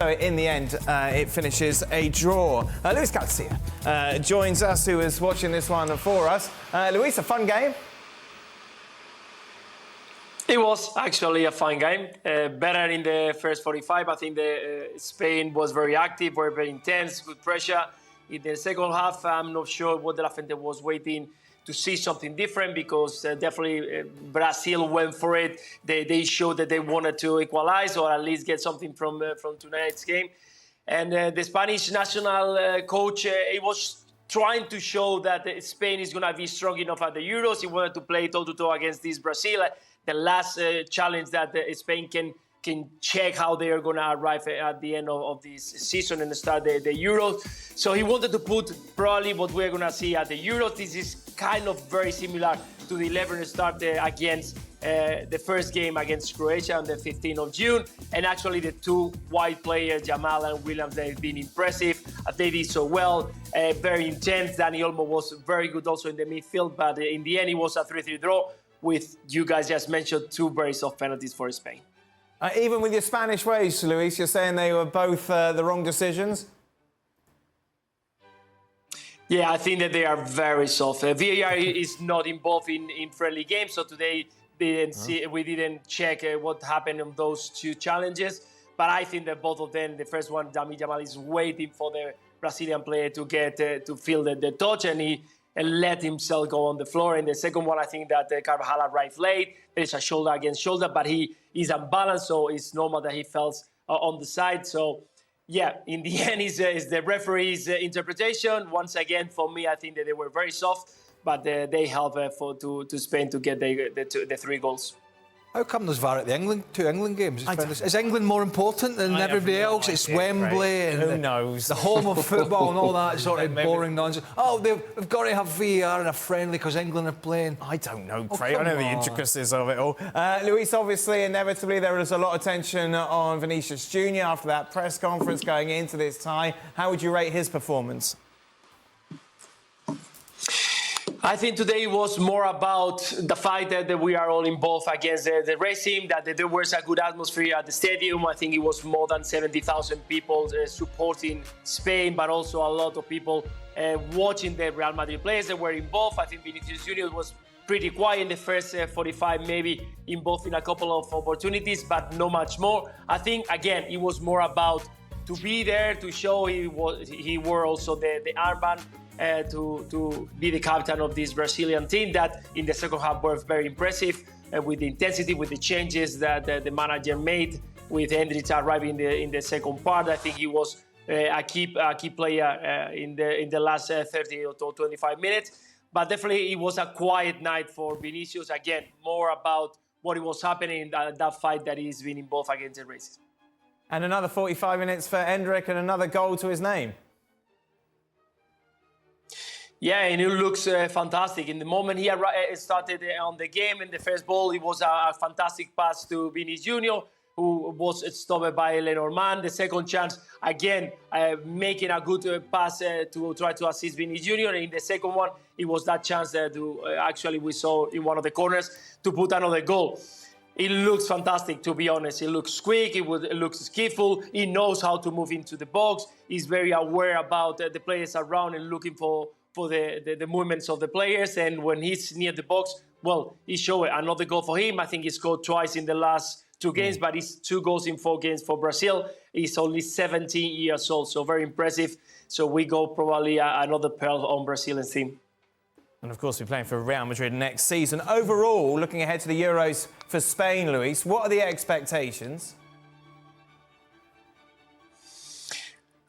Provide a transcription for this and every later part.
So in the end, it finishes a draw. Luis Garcia joins us, who is watching this one for us. Luis, a fun game? It was actually a fun game. Better in the first 45. I think Spain was very active, very intense, good pressure. In the second half, I'm not sure what De La Fuente was waiting to see something different, because definitely Brazil went for it. They showed that they wanted to equalize or at least get something from tonight's game. And the Spanish national coach, he was trying to show that Spain is going to be strong enough at the Euros. He wanted to play toe-to-toe against this Brazil. The last challenge that Spain can check how they are going to arrive at the end of this season and start the Euros. So he wanted to put probably what we're going to see at the Euros. This is kind of very similar to the 11 start against the first game against Croatia on the 15th of June. And actually the two white players, Jamal and Williams, they've been impressive. They did so well, very intense. Dani Olmo was very good also in the midfield, but in the end it was a 3-3 draw with, you guys just mentioned, two very soft penalties for Spain. Even with your Spanish ways, Luis, you're saying they were both the wrong decisions? Yeah, I think that they are very soft. VAR is not involved in friendly games, so today we didn't check what happened on those two challenges. But I think that both of them, the first one, Dami Jamal is waiting for the Brazilian player to get to feel the touch, and he let himself go on the floor. And the second one, I think that Carvajal arrived late. There's a shoulder against shoulder, but he is unbalanced, so it's normal that he fell on the side. So, yeah, in the end, is the referee's interpretation. Once again, for me, I think that they were very soft, but they helped to Spain to get the 3 goals. How come there's VAR at the two England games? Is England more important than everybody else? It's Wembley and who knows? The home of football and all that sort of boring nonsense. Oh, they've got to have VAR in a friendly because England are playing. I don't know, Craig. I know the intricacies of it all. Luis, obviously, inevitably, there was a lot of tension on Vinicius Jr. after that press conference going into this tie. How would you rate his performance? I think today was more about the fact that we are all involved against the Racing, that there was a good atmosphere at the stadium. I think it was more than 70,000 people supporting Spain, but also a lot of people watching the Real Madrid players that were involved. I think Vinicius Jr. was pretty quiet in the first 45, maybe involved in a couple of opportunities, but not much more. I think, again, it was more about to be there, to show he wore also the armband, to be the captain of this Brazilian team that in the second half were very impressive with the intensity, with the changes that the manager made, with Endrick arriving in the second part. I think he was a key player in the last 30 or 25 minutes. But definitely it was a quiet night for Vinicius. Again, more about what was happening in that fight that he's been involved against the Racing. And another 45 minutes for Endrick and another goal to his name. Yeah, and it looks fantastic. In the moment he started on the game, in the first ball, it was a fantastic pass to Vinicius Jr., who was stopped by Lenormand. The second chance, again, making a good pass to try to assist Vinicius Jr. In the second one, it was that chance actually we saw in one of the corners to put another goal. It looks fantastic, to be honest. It looks quick, it looks skillful. He knows how to move into the box. He's very aware about the players around and looking for the movements of the players. And when he's near the box, well, he showed another goal for him. I think he scored twice in the last 2 games, but it's 2 goals in 4 games for Brazil. He's only 17 years old, so very impressive. So we go probably another pearl on Brazilian team. And of course, we're playing for Real Madrid next season. Overall, looking ahead to the Euros for Spain, Luis, what are the expectations?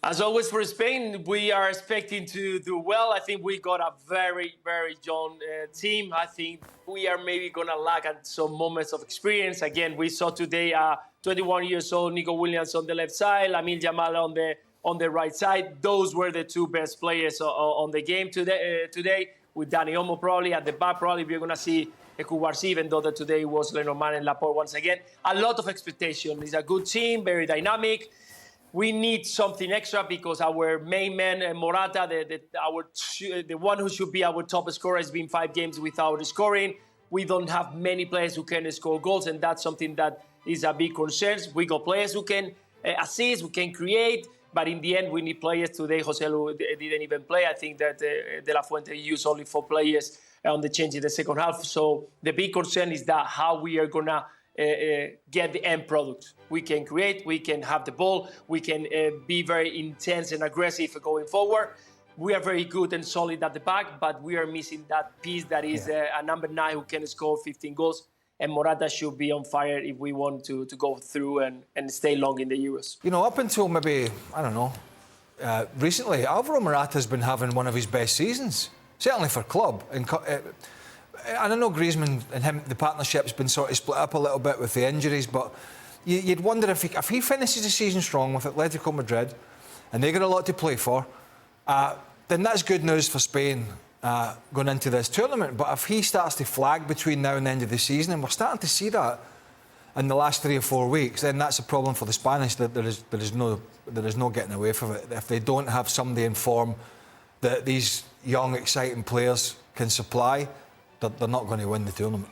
As always for Spain, we are expecting to do well. I think we got a very, very young team. I think we are maybe going to lack at some moments of experience. Again, we saw today 21 years old Nico Williams on the left side, Lamine Yamal on the right side. Those were the 2 best players on the game today. With Dani Olmo probably at the back, probably we're going to see Garcia, even though that today was Lenormand and Laporte once again. A lot of expectation. It's a good team, very dynamic. We need something extra because our main man, Morata, the one who should be our top scorer, has been 5 games without scoring. We don't have many players who can score goals, and that's something that is a big concern. We got players who can assist, we can create. But in the end, we need players. Today, Joselu didn't even play. I think that De La Fuente used only 4 players on the change in the second half. So the big concern is that how we are going to get the end product. We can create, we can have the ball, we can be very intense and aggressive going forward. We are very good and solid at the back, but we are missing that piece that is a number 9 who can score 15 goals. And Morata should be on fire if we want to go through and stay long in the Euros. You know, up until maybe, I don't know, recently, Alvaro Morata's been having one of his best seasons, certainly for club. And I know Griezmann and him, the partnership's been sort of split up a little bit with the injuries, but you'd wonder if he finishes the season strong with Atletico Madrid, and they got a lot to play for, then that's good news for Spain going into this tournament. But if he starts to flag between now and the end of the season, and we're starting to see that in the last 3 or 4 weeks, then that's a problem for the Spanish. That there is no getting away from it. If they don't have somebody in form that these young, exciting players can supply, they're not going to win the tournament.